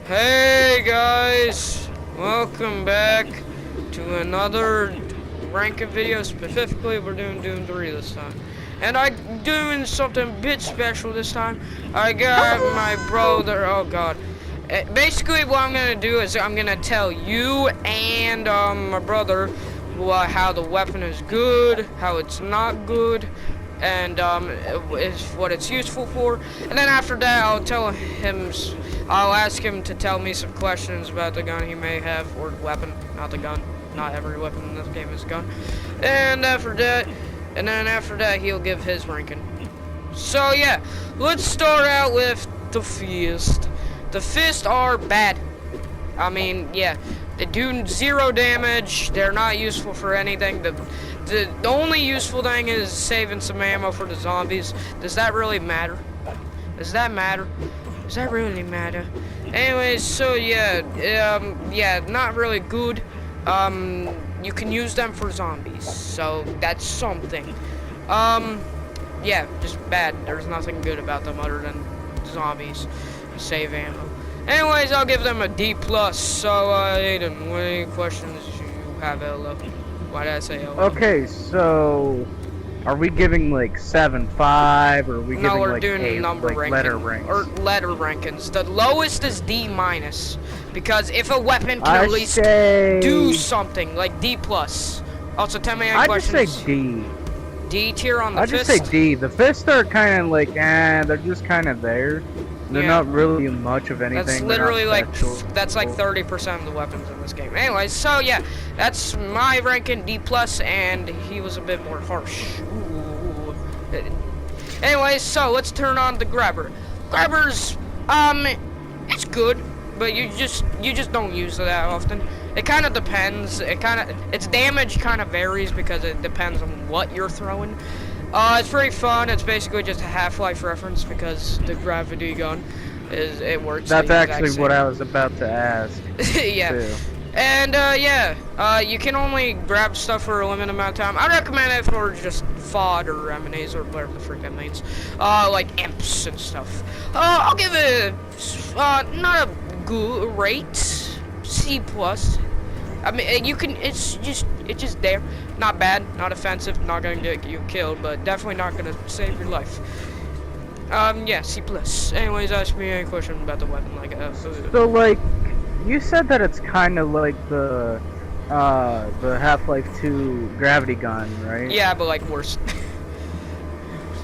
Hey guys, welcome back to another ranking video. Specifically, we're doing Doom 3 this time. And I'm doing something a bit special this time. I got my brother, oh god. Basically what I'm gonna do is I'm gonna tell you and my brother how the weapon is good, how it's not good, and is what it's useful for. And then after that I'll ask him to tell me some questions about the gun he may have, or weapon, not the gun. Not every weapon in this game is a gun. And after that he'll give his ranking. So yeah, let's start out with the fist. The fists are bad. I mean, yeah, they do 0 damage. They're not useful for anything. The only useful thing is saving some ammo for the zombies. Does that really matter? Does that matter? Does that really matter? Anyways, so yeah, yeah, not really good. You can use them for zombies, so that's something. Yeah, just bad. There's nothing good about them other than zombies. Save ammo. Anyways, I'll give them a D+. So, Aiden, what any questions you have, Ella? Why did I say Ella? Okay, so are we giving like 7, 5, or are we giving we're like doing 8, number like ranking, letter ranks? or letter rankings. The lowest is D-, because if a weapon can at least do something, like D+. Also, tell me any questions. I just say D. D tier on the fist? I just say D. The fists are kind of like, they're just kind of there. They're not really much of anything. That's literally like, that's like 30% of the weapons in this game. Anyways, so yeah, that's my ranking, D+, and he was a bit more harsh. Ooh. Anyways, so let's turn on the grabber. Grabbers, it's good, but you just don't use it that often. It kind of depends. Its damage kind of varies because it depends on what you're throwing. It's pretty fun. It's basically just a Half-Life reference because the gravity gun it works. That's actually what I was about to ask. Yeah. Too. And yeah, you can only grab stuff for a limited amount of time. I recommend it for just FOD or M&As or whatever the freak that means. Like imps and stuff. I'll give it not a good rate, C+. I mean, you can. It's just there. Not bad, not offensive, not gonna get you killed, but definitely not gonna save your life. Yeah, C+. Anyways, ask me any question about the weapon, like. So like, you said that it's kind of like the Half-Life 2 gravity gun, right? Yeah, but like worse.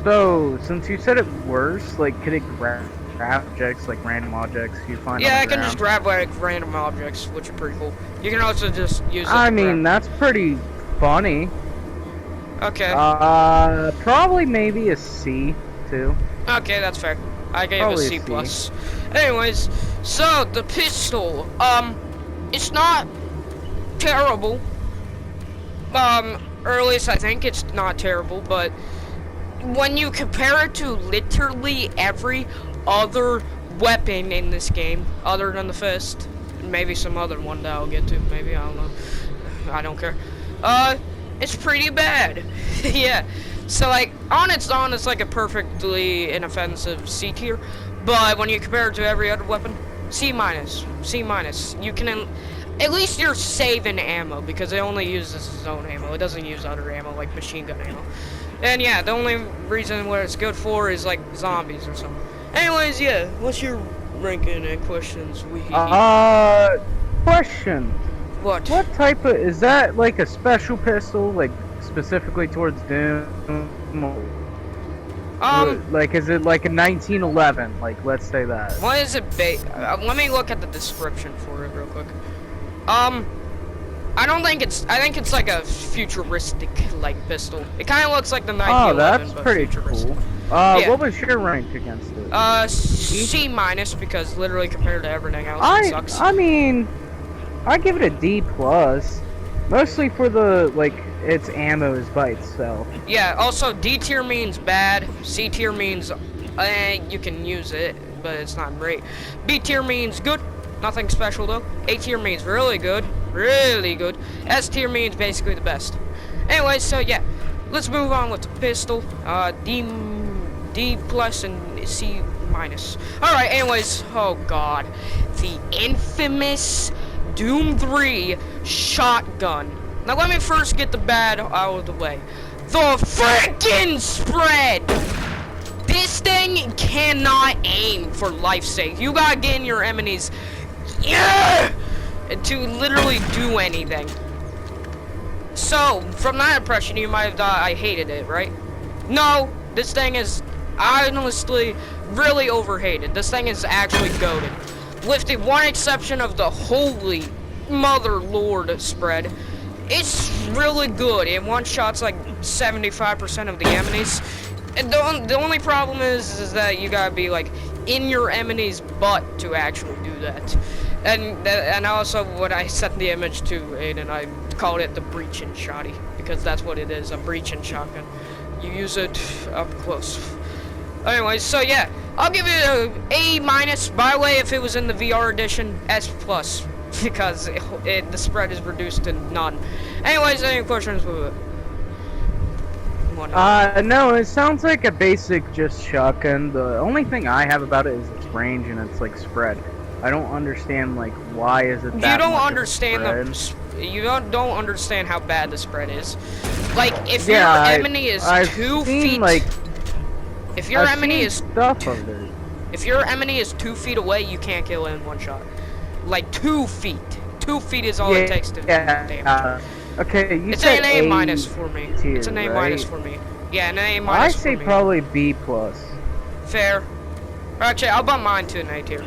So since you said it worse, like, could it grab objects, like random objects you find? Yeah, on the I can ground? just grab like random objects, which are pretty cool. You can also just use it. I mean, that's pretty funny. Okay. Probably maybe a C too. Okay, that's fair. I gave Probably a C+. Anyways, so the pistol, it's not terrible. Or at least I think it's not terrible, but when you compare it to literally every other weapon in this game, other than the fist, maybe some other one that I'll get to, maybe, I don't know, I don't care, it's pretty bad. Yeah, so like, on its own, it's like a perfectly inoffensive C tier, but when you compare it to every other weapon, C-. You can, at least you're saving ammo, because it only uses its own ammo, it doesn't use other ammo, like machine gun ammo. And yeah, the only reason what it's good for is like zombies or something. Anyways, yeah, what's your ranking and questions? Question. What? What type of, is that like a special pistol, like specifically towards Doom? Like, is it like a 1911? Like, let's say that. What is it let me look at the description for it real quick. I don't think it's, I think it's like a futuristic, like, pistol. It kind of looks like the 1911, that's pretty cool. Yeah. What was your rank against it? C-, because literally compared to everything else, it sucks. I mean, I give it a D+. Mostly for the, like, its ammo is by itself. Yeah, also D tier means bad, C tier means, you can use it, but it's not great. B tier means good, nothing special though. A tier means really good. S tier means basically the best. Anyway, so yeah, let's move on with the pistol. D+ and C- minus. Alright, anyways, oh god. The infamous Doom 3 shotgun. Now let me first get the bad out of the way. The freaking spread! This thing cannot aim for life's sake. You gotta get in your enemies, yeah, to literally do anything. So, from that impression, you might have thought I hated it, right? No, this thing is honestly really overhated. This thing is actually goated. With the one exception of the holy mother lord spread, it's really good. It one-shots like 75% of the enemies. And the only problem is that you gotta be like in your enemy's butt to actually do that. And also when I set the image to Aiden, I called it the breaching shotty, because that's what it is, a breaching shotgun. You use it up close. Anyways, so yeah, I'll give it a A minus. By the way, if it was in the VR edition, S plus, because the spread is reduced to none. Anyways, any questions with it? No, it sounds like a basic just shotgun. The only thing I have about it is its range and its like spread. I don't understand like why is it that you don't much understand you don't understand how bad the spread is. Like if your enemy is I've 2 seen, feet, like, if your enemy is stuff of it. If your enemy is 2 feet away, you can't kill it in one shot. Like 2 feet. 2 feet is all it takes to do damage. Okay, you it's said an A minus for me. Tier, it's an A right? minus for me. Yeah, an A minus I say for me. probably B plus. Fair. Actually, I'll bump mine to an A tier.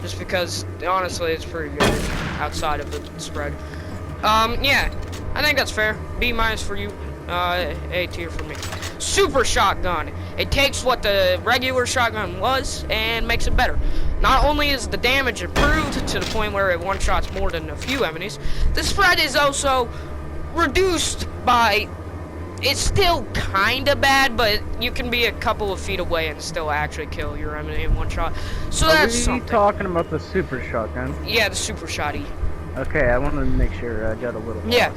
Just because, honestly, it's pretty good outside of the spread. Yeah, I think that's fair. B minus for you. A tier for me. Super shotgun. It takes what the regular shotgun was and makes it better. Not only is the damage improved to the point where it one-shots more than a few enemies, the spread is also reduced by... It's still kinda bad, but you can be a couple of feet away and still actually kill your enemy in one shot. So that's something. Are you talking about the super shotgun? Yeah, the super shotty. Okay, I wanted to make sure I got a little lost. Yeah,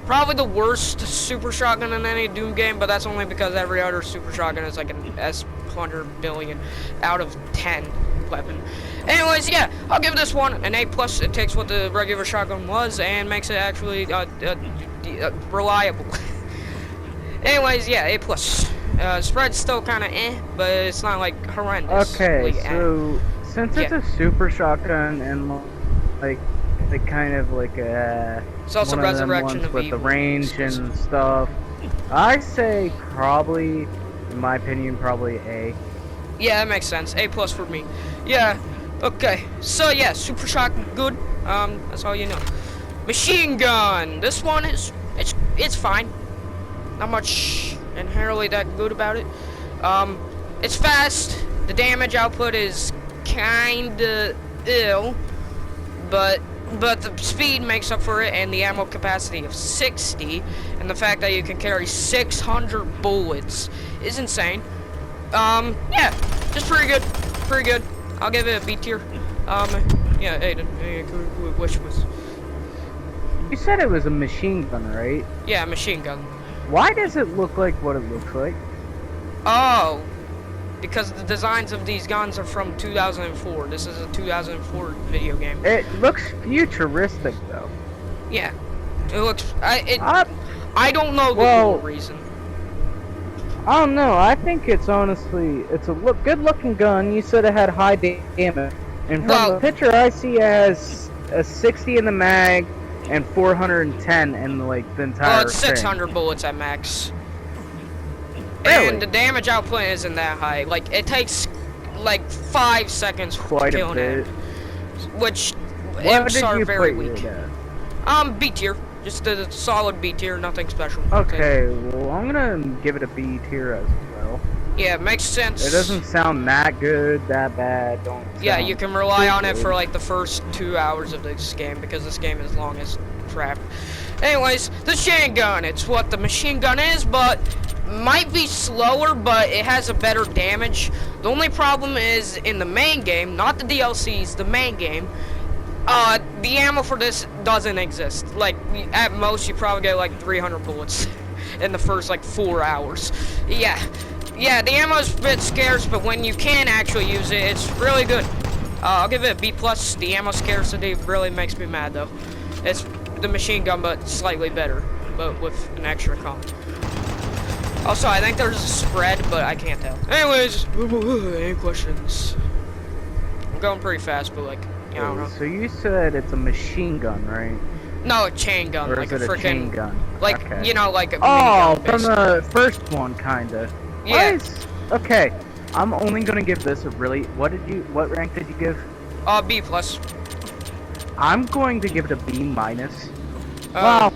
probably the worst super shotgun in any Doom game, but that's only because every other super shotgun is like an S-100 billion out of 10 weapon. Anyways, yeah, I'll give this one an A+. It takes what the regular shotgun was and makes it actually reliable. Anyways, yeah, A+. Spread's still kind of but it's not like horrendous. Okay, so since it's a super shotgun and like kind of like it's also one Resurrection of them ones of with Evil the range and stuff, I say probably, in my opinion, probably A. Yeah, that makes sense. A+ for me. Yeah. Okay. So yeah, super shotgun, good. That's all you know. Machine gun. This one is it's fine. Not much inherently that good about it. It's fast. The damage output is kinda ill, but the speed makes up for it, and the ammo capacity of 60, and the fact that you can carry 600 bullets is insane. Yeah, just pretty good. Pretty good. I'll give it a B tier. Yeah, Aiden, which was... You said it was a machine gun, right? Yeah, machine gun. Why does it look like what it looks like? Oh, because the designs of these guns are from 2004. This is a 2004 video game. It looks futuristic, though. Yeah, it looks... I don't know the real reason. I don't know. I think it's honestly, it's a good-looking gun. You said it had high damage, and from the picture I see, it has a 60 in the mag and 410 in like the entire. Well, it's 600 bullets at max. Really? And the damage output isn't that high. Like it takes like 5 seconds to kill it, which imps are very weak. B tier. Just a solid B tier, nothing special. Okay, well, I'm gonna give it a B tier as well. Yeah, it makes sense. It doesn't sound that good, that bad. Yeah, you can rely on it for like the first 2 hours of this game, because this game is long as crap. Anyways, the Chaingun. It's what the machine gun is, but might be slower, but it has a better damage. The only problem is in the main game, not the DLCs, the main game. The ammo for this doesn't exist. Like, at most, you probably get like 300 bullets in the first like 4 hours. Yeah, Yeah, the ammo's a bit scarce, but when you can actually use it, it's really good. I'll give it a B+. The ammo scarcity really makes me mad, though. It's the machine gun, but slightly better, but with an extra comp. Also, I think there's a spread, but I can't tell. Anyways, any questions? I'm going pretty fast, but like, I don't know. So you said it's a machine gun, right? No, a chain gun, Or like is a it a chain freaking, gun? like, Okay. you know, like a Oh, minigun, from basically. the first one, kinda. Yeah. Okay, I'm only gonna give this a really. What rank did you give? B+. I'm going to give it a B-. Wow.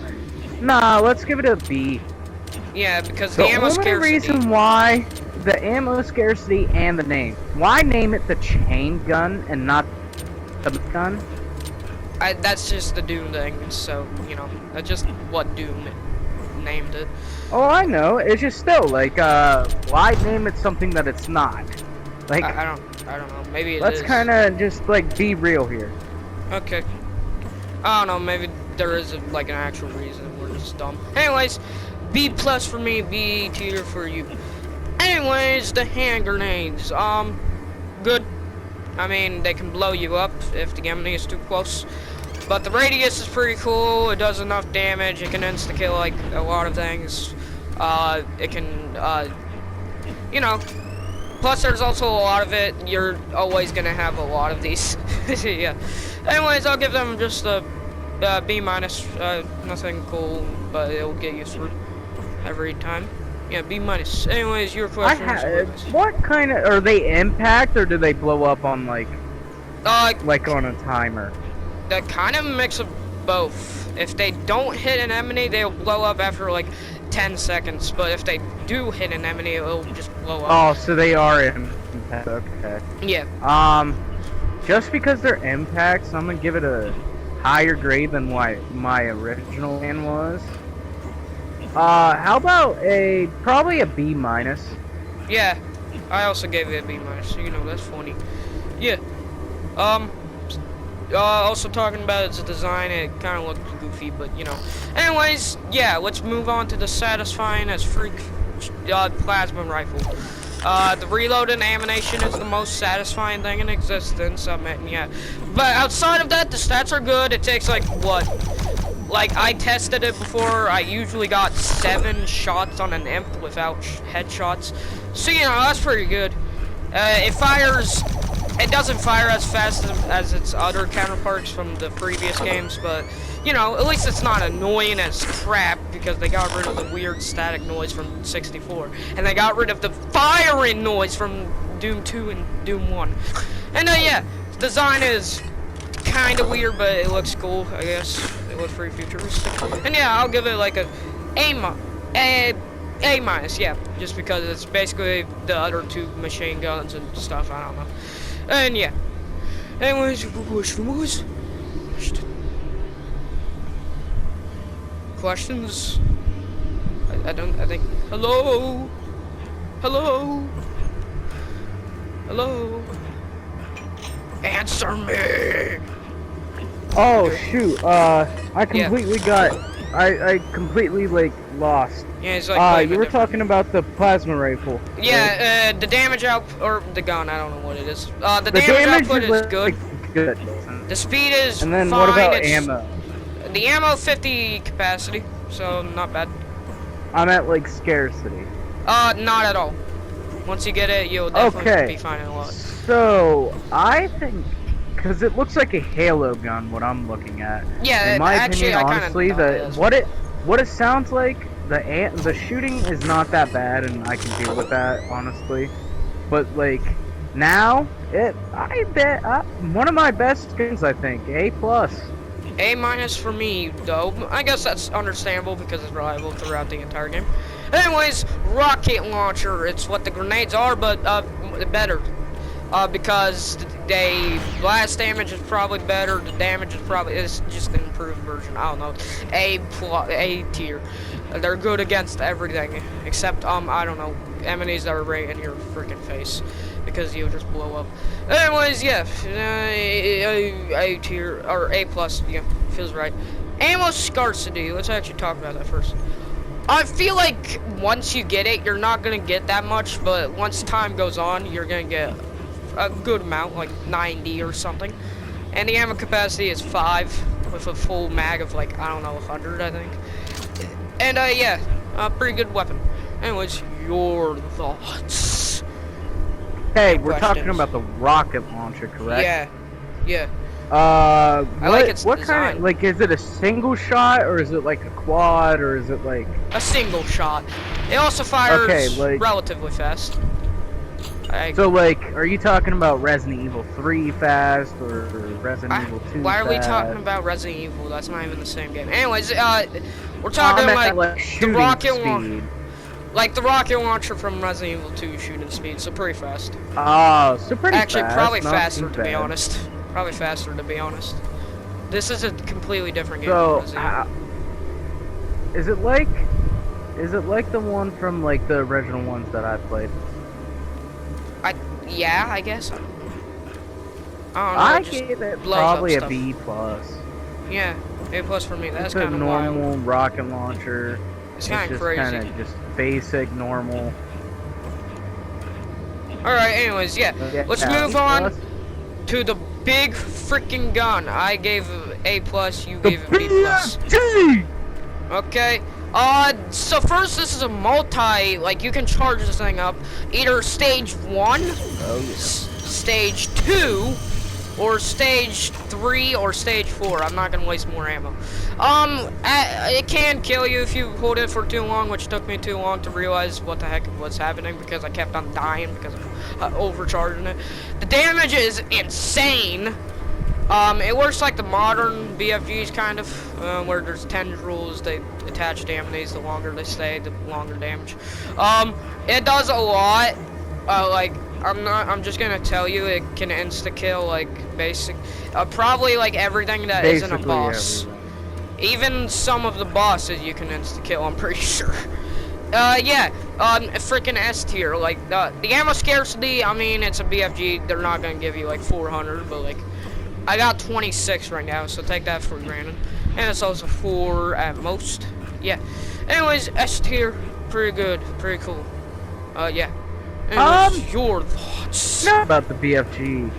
Nah, let's give it a B. Yeah, because The the ammo only scarcity. reason why the ammo scarcity and the name. Why name it the chain gun and not the gun? That's just the Doom thing, so, you know, that's just what Doom named it. Oh, I know. It's just still like, why name it something that it's not? Like, I don't know, maybe it let's is. kind of just like be real here. Okay. I don't know, maybe there is like an actual reason, we're just dumb. Anyways, B+ for me, B tier for you. Anyways, the hand grenades, good. I mean, they can blow you up if the enemy is too close. But the radius is pretty cool. It does enough damage. It can insta-kill like a lot of things. It can, you know. Plus, there's also a lot of it. You're always gonna have a lot of these. Yeah. Anyways, I'll give them just a B-. Nothing cool, but it'll get you through every time. Yeah, B-. Anyways, your question. What kind of are they? Impact or do they blow up on like on a timer? That kind of mix of both. If they don't hit an enemy, they'll blow up after like 10 seconds. But if they do hit an enemy, it'll just blow up. Oh, so they are impact. Okay. Yeah. Just because they're impacts, I'm gonna give it a higher grade than what my original one was. How about probably a B-. Yeah. I also gave it a B-. You know, that's funny. Yeah. Also talking about its design, it kind of looked goofy, but you know. Anyways, yeah, let's move on to the satisfying as freak plasma rifle. The reload and ammunition is the most satisfying thing in existence, I mean, yeah. But outside of that, the stats are good. It takes like, what? Like, I tested it before. I usually got 7 shots on an imp without headshots. So, you know, that's pretty good. It doesn't fire as fast as its other counterparts from the previous games, but, you know, at least it's not annoying as crap because they got rid of the weird static noise from 64. And they got rid of the firing noise from Doom 2 and Doom 1. And, yeah, the design is kind of weird, but it looks cool, I guess. It looks pretty futuristic. And, yeah, I'll give it like a A-, yeah, just because it's basically the other 2 machine guns and stuff, I don't know. And yeah. Anyways, questions? I think. Hello? Hello? Hello? Answer me! Oh shoot, I completely I completely like lost. Yeah, it's like you were talking about the plasma rifle. Yeah, the damage output, or the gun, I don't know what it is. The damage output is good. Good. The speed is And then fine. what about ammo? The ammo 50 capacity, so not bad. I'm at like scarcity. Not at all. Once you get it, you'll definitely be finding a lot. So I think, because it looks like a Halo gun, what I'm looking at. Yeah, in my actually, opinion, I honestly, what it sounds like, the shooting is not that bad, and I can deal with that, honestly. But like now, I bet one of my best skins, I think, A+. A- for me, though. I guess that's understandable because it's reliable throughout the entire game. Anyways, rocket launcher. It's what the grenades are, but better. Because the blast damage is probably better. The damage is it's just an improved version. I don't know. A tier. They're good against everything except I don't know, enemies that are right in your freaking face because you'll just blow up. Anyways, yeah, A tier or A+. Yeah, feels right. Ammo scarcity. Let's actually talk about that first. I feel like once you get it, you're not gonna get that much, but once time goes on, you're gonna get a good amount, like 90 or something. And the ammo capacity is 5 with a full mag of like, I don't know, 100, I think. And yeah, pretty good weapon. Anyways, your thoughts? Hey, we're talking about the rocket launcher, correct? Yeah, yeah. What kind of, like, is it a single shot, or is it like a quad, or is it like a single shot? It also fires like, relatively fast. So, like, are you talking about Resident Evil 3 fast, or Resident Evil 2 Why are we fast? talking about Resident Evil? That's not even the same game. Anyways, we're talking like the rocket launcher. Like the rocket launcher from Resident Evil 2 shooting speed, so pretty fast. Oh, so pretty Actually, fast. probably faster to be honest. Probably faster to be honest. This is a completely different game. So, is it like the one from like the original ones that I played? Yeah, I guess. I don't know. I gave it probably a B+. Yeah, A+ for me. That's kind of a normal wild. rocket launcher. It's kind of crazy. Kind of just basic, normal. Alright, anyways, yeah. Let's move on to the big freaking gun. I gave A+, you gave it B+. Okay. So first, this is a like, you can charge this thing up. Either stage 1, stage 2, or stage 3, or stage 4. I'm not gonna waste more ammo. It can kill you if you hold it for too long, which took me too long to realize what the heck was happening, because I kept on dying because of overcharging it. The damage is insane. It works like the modern BFGs, kind of, where there's tendrils, they attach damage, the longer they stay, the longer damage. It does a lot, like, I'm just gonna tell you, it can insta-kill, like, probably, like, everything that isn't a boss. Everything. Even some of the bosses you can insta-kill, I'm pretty sure. Yeah, freaking S tier, like, the ammo scarcity, I mean, it's a BFG, they're not gonna give you, like, 400, but, like, I got 26 right now, so take that for granted. And it's also 4 at most. Yeah. Anyways, S tier, pretty good, pretty cool. Yeah. Anyways, your thoughts? Not about the BFG,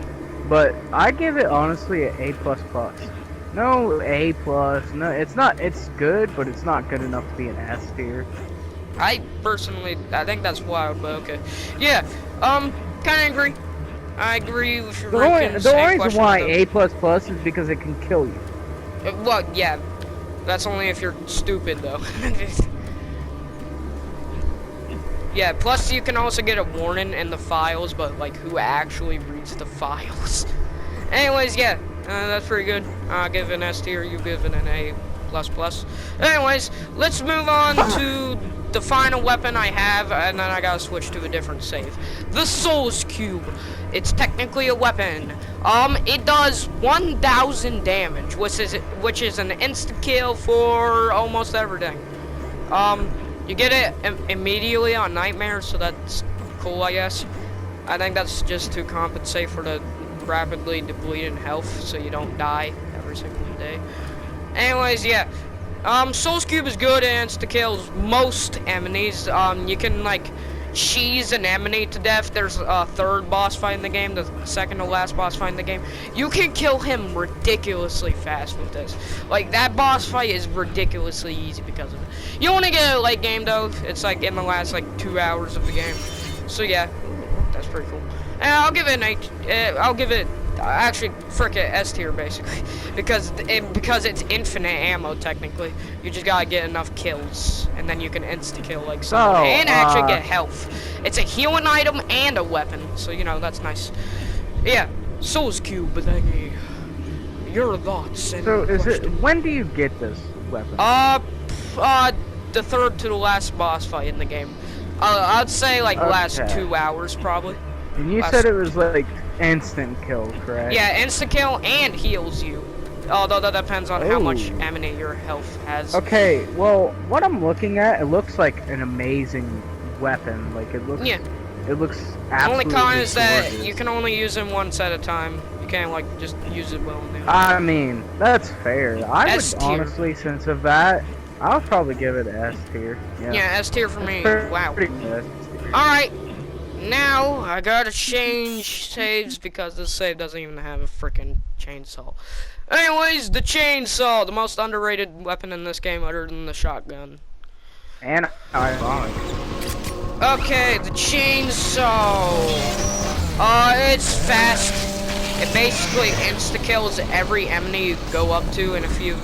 but I give it honestly an A++. No A+. No, it's not. It's good, but it's not good enough to be an S tier. I think that's wild, but okay. Yeah. Kind of agree. I agree with your rankings. The only reason why A++ is because it can kill you. Well, yeah. That's only if you're stupid, though. Yeah, plus you can also get a warning in the files, but, like, who actually reads the files? Anyways, yeah. That's pretty good. I'll give it an S tier, you give it an A++. Anyways, let's move on to the final weapon I have, and then I gotta switch to a different save. The Soul's Cube. It's technically a weapon. It does 1,000 damage, which is an insta-kill for almost everything. You get it immediately on Nightmare, so that's cool, I guess. I think that's just to compensate for the rapidly depleting health, so you don't die every single day. Anyways, yeah. Soul's Cube is good and insta-kills most enemies. You can, like, cheese an enemy to death. There's a third boss fight in the game, the second to last boss fight in the game. You can kill him ridiculously fast with this. Like, that boss fight is ridiculously easy because of it. You only get a late game, though. It's, like, in the last, like, 2 hours of the game. So, yeah, that's pretty cool. And I'll give it an actually, frick it, S tier, basically. Because it's infinite ammo, technically. You just gotta get enough kills, and then you can insta-kill, like, someone, and actually get health. It's a healing item and a weapon, so, you know, that's nice. Yeah, Soul's Cube, but then your thoughts and So, when do you get this weapon? The third to the last boss fight in the game. I'd say, like, last 2 hours, probably. And you said it was, like, instant kill, correct? Yeah, instant kill and heals you. Although that depends on how much ammo your health has. Okay, well, what I'm looking at, it looks like an amazing weapon. Like, it looks... Yeah. It looks absolutely The only con is that gorgeous. you can only use him once at a time. You can't, like, just use it well now. I mean, that's fair. I would honestly, since of that, I'll probably give it S tier. Yeah, S tier for me. Wow. Pretty good. Alright. Now, I gotta change saves because this save doesn't even have a freaking chainsaw. Anyways, the chainsaw, the most underrated weapon in this game other than the shotgun. And ironic. Okay, the chainsaw. It's fast. It basically insta-kills every enemy you go up to in a few,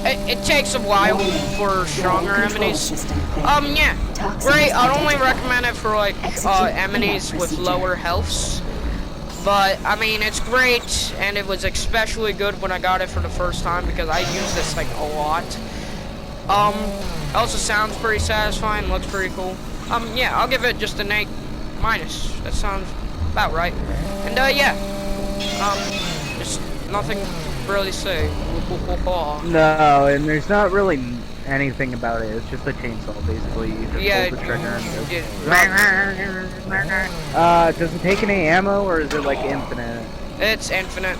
it takes a while for stronger enemies. Yeah, great. I'd only recommend it for, like, enemies with lower healths. But, I mean, it's great, and it was especially good when I got it for the first time because I use this, like, a lot. Also sounds pretty satisfying, looks pretty cool. Yeah, I'll give it just an A-. That sounds about right. And, yeah. Just nothing really to say. No, and there's not really anything about it. It's just a chainsaw, basically. You just hold the trigger and does it take any ammo, or is it like infinite? It's infinite.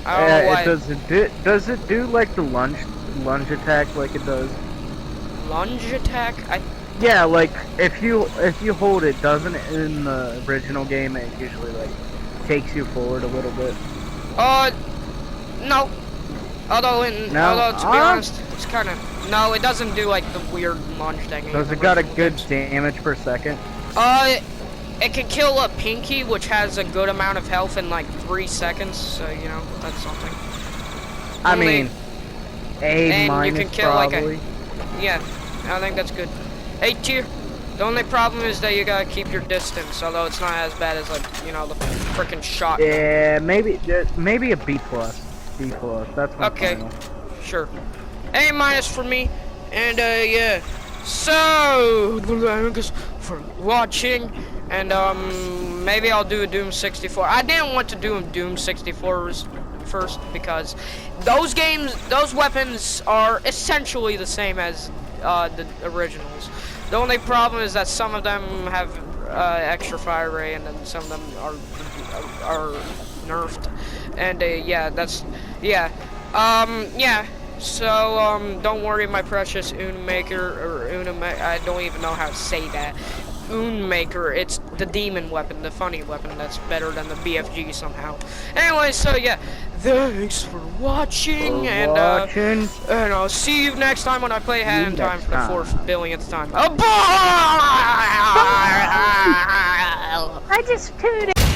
I don't know why. Does it do like the lunge attack like it does? Lunge attack? Yeah, like if you hold it, doesn't it in the original game it usually like takes you forward a little bit? No. Although to be honest, it's kind of no. It doesn't do like the weird lunge thing. Does it got a good damage per second? It can kill a Pinky, which has a good amount of health in like 3 seconds. So you know that's something. I mean, A minus you can kill probably. Yeah, I think that's good. A tier. The only problem is that you gotta keep your distance, although it's not as bad as like the frickin' shot. Yeah, maybe a B plus. B plus. That's my final. Sure. A minus for me, and yeah. So thanks for watching, and maybe I'll do a Doom 64. I didn't want to do a Doom 64 first because those weapons are essentially the same as the originals. The only problem is that some of them have extra fire rate, and then some of them are nerfed. And yeah, yeah. So don't worry, my precious Unmaker I don't even know how to say that. Unmaker, it's the demon weapon, the funny weapon that's better than the BFG somehow. Anyway, so yeah, thanks for watching, and I'll see you next time when I play Hat in Time for the 4th billionth time. Bye! I just tuned in.